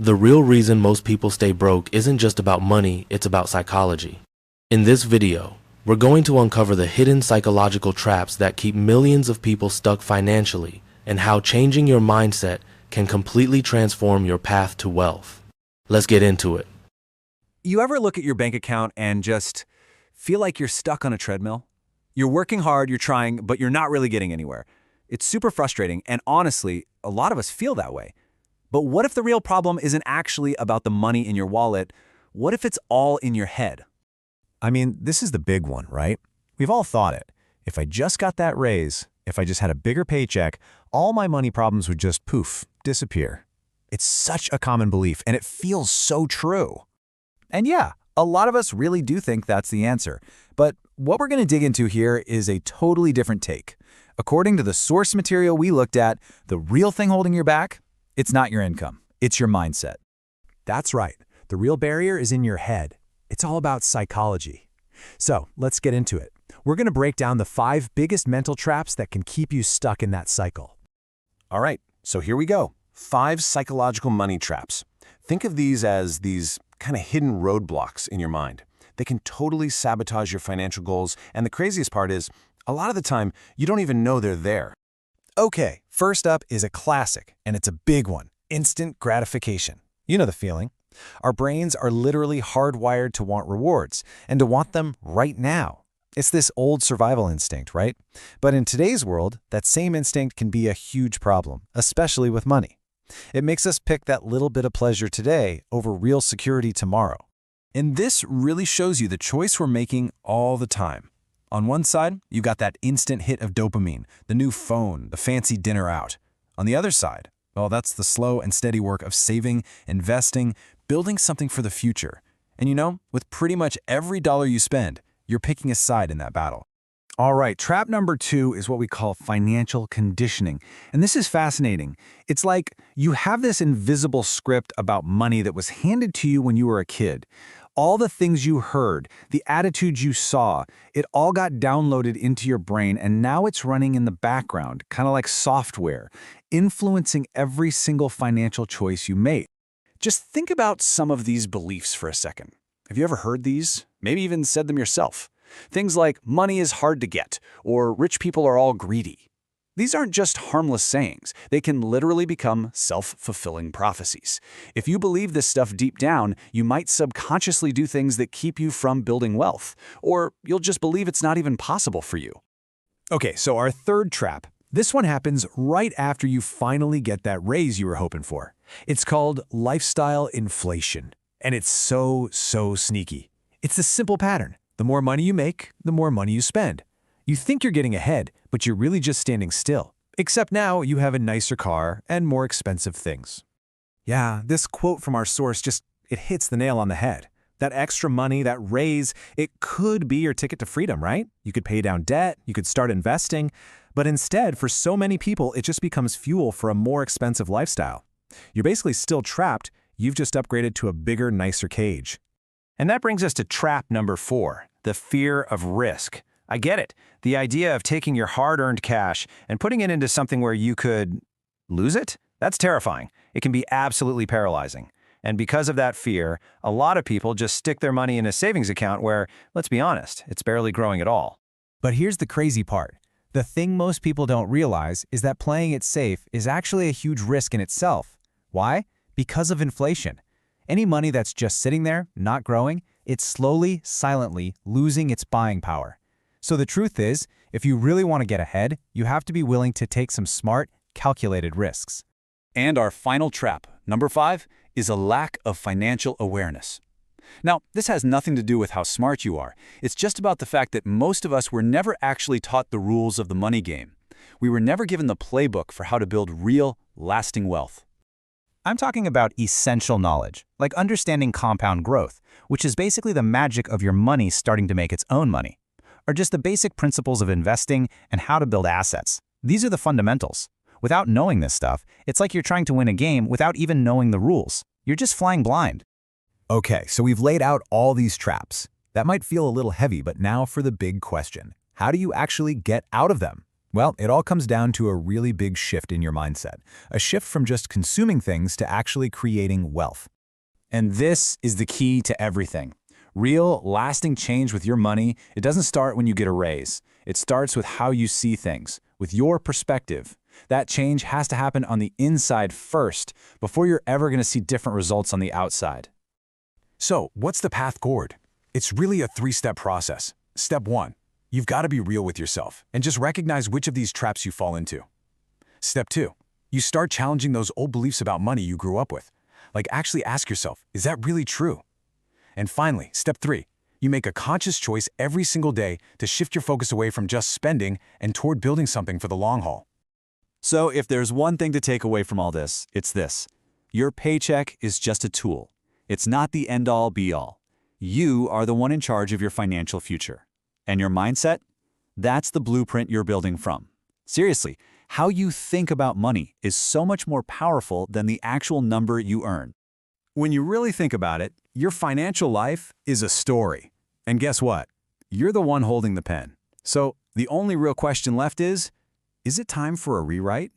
The real reason most people stay broke isn't just about money, it's about psychology. In this video, we're going to uncover the hidden psychological traps that keep millions of people stuck financially and how changing your mindset can completely transform your path to wealth. Let's get into it. You ever look at your bank account and just feel like you're stuck on a treadmill? You're working hard, you're trying, but you're not really getting anywhere. It's super frustrating, and honestly, a lot of us feel that way. But what if the real problem isn't actually about the money in your wallet? What if it's all in your head? I mean, this is the big one, right? We've all thought it. If I just got that raise, if I just had a bigger paycheck, all my money problems would just poof, disappear. It's such a common belief, and it feels so true. And yeah, a lot of us really do think that's the answer. But what we're going to dig into here is a totally different take. According to the source material we looked at, the real thing holding you back, it's not your income, it's your mindset. That's right. The real barrier is in your head. It's all about psychology. So let's get into it. We're going to break down the 5 biggest mental traps that can keep you stuck in that cycle. All right, so here we go. 5 psychological money traps. Think of these as these kind of hidden roadblocks in your mind. They can totally sabotage your financial goals, and the craziest part is, a lot of the time, you don't even know they're there. Okay, first up is a classic, and it's a big one, instant gratification. You know the feeling. Our brains are literally hardwired to want rewards, and to want them right now. It's this old survival instinct, right? But in today's world, that same instinct can be a huge problem, especially with money. It makes us pick that little bit of pleasure today over real security tomorrow. And this really shows you the choice we're making all the time. On one side, you got that instant hit of dopamine, the new phone, the fancy dinner out. On the other side, well, that's the slow and steady work of saving, investing, building something for the future. And you know, with pretty much every dollar you spend, you're picking a side in that battle. All right, trap number 2 is what we call financial conditioning. And this is fascinating. It's like you have this invisible script about money that was handed to you when you were a kid. All the things you heard, the attitudes you saw, it all got downloaded into your brain, and now it's running in the background, kind of like software, influencing every single financial choice you make. Just think about some of these beliefs for a second. Have you ever heard these? Maybe even said them yourself. Things like, money is hard to get, or rich people are all greedy. These aren't just harmless sayings. They can literally become self-fulfilling prophecies. If you believe this stuff deep down, you might subconsciously do things that keep you from building wealth, or you'll just believe it's not even possible for you. Okay, so our third trap. This one happens right after you finally get that raise you were hoping for. It's called lifestyle inflation, and it's so sneaky. It's a simple pattern. The more money you make, the more money you spend. You think you're getting ahead, but you're really just standing still. Except now you have a nicer car and more expensive things. Yeah, this quote from our source it hits the nail on the head. That extra money, that raise, it could be your ticket to freedom, right? You could pay down debt, you could start investing, but instead, for so many people, it just becomes fuel for a more expensive lifestyle. You're basically still trapped, you've just upgraded to a bigger, nicer cage. And that brings us to trap number 4, the fear of risk. I get it. The idea of taking your hard-earned cash and putting it into something where you could lose it? That's terrifying. It can be absolutely paralyzing. And because of that fear, a lot of people just stick their money in a savings account where, let's be honest, it's barely growing at all. But here's the crazy part. The thing most people don't realize is that playing it safe is actually a huge risk in itself. Why? Because of inflation. Any money that's just sitting there, not growing, it's slowly, silently losing its buying power. So the truth is, if you really want to get ahead, you have to be willing to take some smart, calculated risks. And our final trap, number 5, is a lack of financial awareness. Now, this has nothing to do with how smart you are. It's just about the fact that most of us were never actually taught the rules of the money game. We were never given the playbook for how to build real, lasting wealth. I'm talking about essential knowledge, like understanding compound growth, which is basically the magic of your money starting to make its own money, or just the basic principles of investing and how to build assets. These are the fundamentals. Without knowing this stuff, it's like you're trying to win a game without even knowing the rules. You're just flying blind. Okay, so we've laid out all these traps. That might feel a little heavy, but now for the big question. How do you actually get out of them? Well, it all comes down to a really big shift in your mindset, a shift from just consuming things to actually creating wealth. And this is the key to everything. Real, lasting change with your money, it doesn't start when you get a raise. It starts with how you see things, with your perspective. That change has to happen on the inside first, before you're ever going to see different results on the outside. So, what's the path forward? It's really a three-step process. Step 1, you've got to be real with yourself and just recognize which of these traps you fall into. Step 2, you start challenging those old beliefs about money you grew up with. Like, actually ask yourself, is that really true? And finally, step 3, you make a conscious choice every single day to shift your focus away from just spending and toward building something for the long haul. So if there's one thing to take away from all this, it's this. Your paycheck is just a tool. It's not the end-all be-all. You are the one in charge of your financial future. And your mindset? That's the blueprint you're building from. Seriously, how you think about money is so much more powerful than the actual number you earn. When you really think about it, your financial life is a story. And guess what? You're the one holding the pen. So the only real question left is it time for a rewrite?